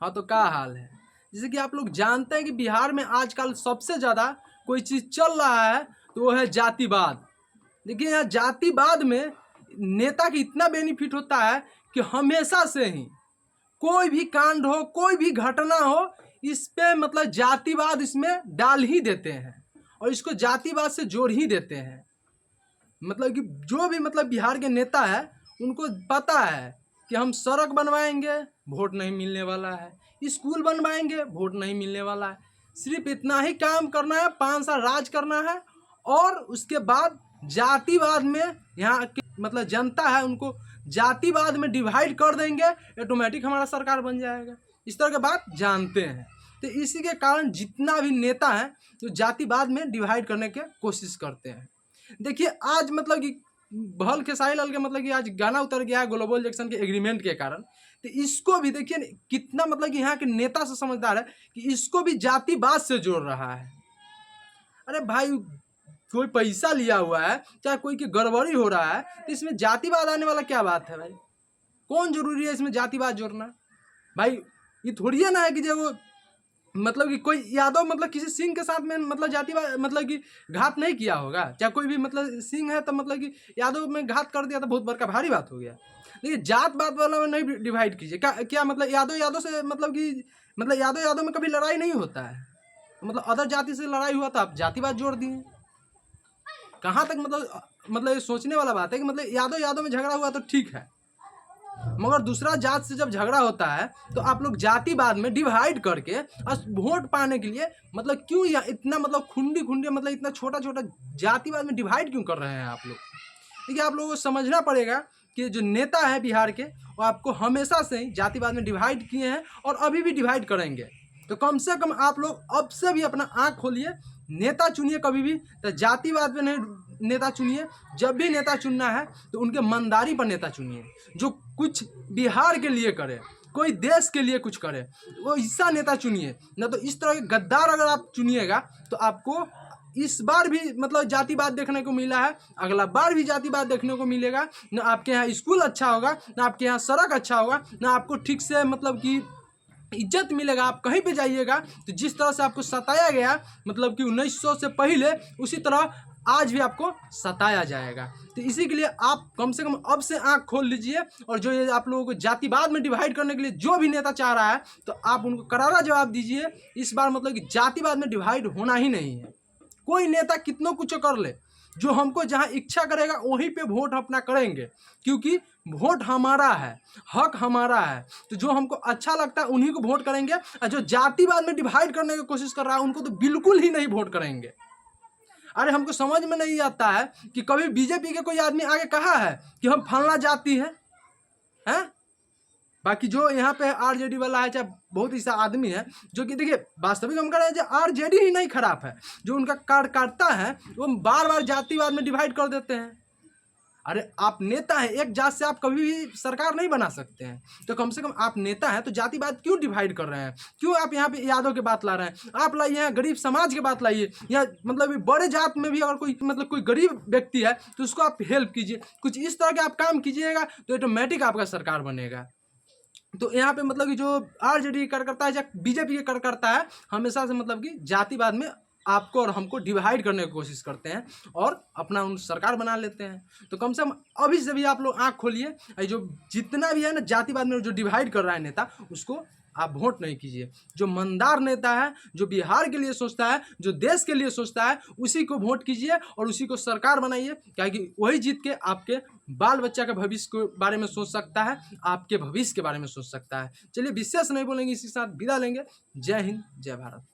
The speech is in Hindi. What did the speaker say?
हाँ, तो क्या हाल है। जैसे कि आप लोग जानते हैं कि बिहार में आजकल सबसे ज़्यादा कोई चीज़ चल रहा है तो वो है जातिवाद। देखिए यहाँ जातिवाद में नेता की इतना बेनिफिट होता है कि हमेशा से ही कोई भी कांड हो, कोई भी घटना हो, इस पे मतलब जातिवाद इसमें डाल ही देते हैं और इसको जातिवाद से जोड़ ही देते हैं। मतलब कि जो भी मतलब बिहार के नेता है उनको पता है कि हम सड़क बनवाएंगे, वोट नहीं मिलने वाला है, स्कूल बनवाएंगे, वोट नहीं मिलने वाला है। सिर्फ इतना ही काम करना है, 5 साल राज करना है और उसके बाद जातिवाद में यहाँ की मतलब जनता है उनको जातिवाद में डिवाइड कर देंगे, ऑटोमेटिक हमारा सरकार बन जाएगा। इस तरह की बात जानते हैं। तो इसी के कारण जितना भी नेता है तो जातिवाद में डिवाइड करने की कोशिश करते हैं। देखिए आज मतलब कि बहल खेसारी लाल के मतलब कि आज गाना उतर गया है ग्लोबल जैक्सन के एग्रीमेंट के कारण। तो इसको भी देखिए कितना मतलब कि यहाँ के नेता से समझदार है कि इसको भी जातिवाद से जोड़ रहा है। अरे भाई कोई पैसा लिया हुआ है, चाहे कोई की गड़बड़ी हो रहा है, तो इसमें जातिवाद आने वाला क्या बात है भाई। कौन जरूरी है इसमें जातिवाद जोड़ना भाई। ये थोड़ी है ना है कि जब मतलब कि कोई यादव मतलब किसी सिंह के साथ में मतलब जातिवाद मतलब कि घात नहीं किया होगा, चाहे कोई भी मतलब सिंह है तो मतलब कि यादव में घात कर दिया तो बहुत बड़का भारी बात हो गया। देखिए जात बात वाला में नहीं डिवाइड कीजिए। क्या मतलब यादव यादव से मतलब कि मतलब यादव यादव में कभी लड़ाई नहीं होता है, मतलब अदर जाति से लड़ाई हुआ तो आप जातिवाद जोड़ दिए। कहाँ तक मतलब ये सोचने वाला बात है कि मतलब यादव यादव में झगड़ा हुआ तो ठीक है, मगर दूसरा जात से जब झगड़ा होता है तो आप लोग जातिवाद में डिवाइड करके और वोट पाने के लिए मतलब क्यों या इतना मतलब खुंडी खुंडी मतलब इतना छोटा छोटा जातिवाद में डिवाइड क्यों कर रहे हैं आप लोग। देखिए आप लोगों को समझना पड़ेगा कि जो नेता है बिहार के वो आपको हमेशा से ही जातिवाद में डिवाइड किए हैं और अभी भी डिवाइड करेंगे। तो कम से कम आप लोग अब से भी अपना आँख खोलिए, नेता चुनिए कभी भी तो जातिवाद में नहीं नेता चुनिए। जब भी नेता चुनना है तो उनके ईमानदारी पर नेता चुनिए, जो कुछ बिहार के लिए करे, कोई देश के लिए कुछ करे, वो ऐसा नेता चुनिए। न तो इस तरह के गद्दार अगर आप चुनिएगा तो आपको इस बार भी मतलब जातिवाद देखने को मिला है, अगला बार भी जातिवाद देखने को मिलेगा। न आपके यहाँ स्कूल अच्छा होगा, न आपके यहाँ सड़क अच्छा होगा, न आपको ठीक से मतलब कि इज्जत मिलेगा। आप कहीं पे जाइएगा तो जिस तरह से आपको सताया गया मतलब कि 1900 से पहले, उसी तरह आज भी आपको सताया जाएगा। तो इसी के लिए आप कम से कम अब से आंख खोल लीजिए और जो ये आप लोगों को जातिवाद में डिवाइड करने के लिए जो भी नेता चाह रहा है तो आप उनको करारा जवाब दीजिए। इस बार मतलब कि जातिवाद में डिवाइड होना ही नहीं है। कोई नेता कितनों कुछ कर ले, जो हमको जहाँ इच्छा करेगा वहीं पे वोट अपना करेंगे, क्योंकि वोट हमारा है, हक हमारा है। तो जो हमको अच्छा लगता है उन्हीं को वोट करेंगे और जो जातिवाद में डिवाइड करने की कोशिश कर रहा है उनको तो बिल्कुल ही नहीं वोट करेंगे। अरे हमको समझ में नहीं आता है कि कभी बीजेपी के कोई आदमी आगे कहा है कि हम फलना जाति है? बाकी जो यहाँ पे आरजेडी वाला है, चाहे बहुत ऐसा आदमी है जो कि देखिए वास्तविक हम कह रहे हैं जो आरजेडी ही नहीं खराब है, जो उनका कार्यकर्ता है वो बार बार जातिवाद में डिवाइड कर देते हैं। अरे आप नेता हैं, एक जात से आप कभी भी सरकार नहीं बना सकते हैं। तो कम से कम आप नेता हैं तो जातिवाद क्यों डिवाइड कर रहे हैं? क्यों आप यहाँ पे यादव की बात ला रहे हैं? आप लाइए यहाँ गरीब समाज की बात लाइए, या मतलब बड़े जात में भी अगर कोई मतलब कोई गरीब व्यक्ति है तो उसको आप हेल्प कीजिए। कुछ इस तरह के आप काम कीजिएगा तो ऑटोमेटिक आपका सरकार बनेगा। तो यहाँ पे मतलब कि जो आरजेडी कार्यकर्ता है या बीजेपी के कार्यकर्ता है, हमेशा से मतलब कि जातिवाद में आपको और हमको डिवाइड करने की कोशिश करते हैं और अपना उन सरकार बना लेते हैं। तो कम से कम अभी से भी आप लोग आँख खोलिए, जो जितना भी है ना जातिवाद में जो डिवाइड कर रहा है नेता, उसको आप वोट नहीं कीजिए। जो ईमानदार नेता है, जो बिहार के लिए सोचता है, जो देश के लिए सोचता है, उसी को वोट कीजिए और उसी को सरकार बनाइए, क्योंकि वही जीत के आपके बाल बच्चा के भविष्य के बारे में सोच सकता है, आपके भविष्य के बारे में सोच सकता है। चलिए विशेष नहीं बोलेंगे, इसी के साथ विदा लेंगे। जय हिंद, जय भारत।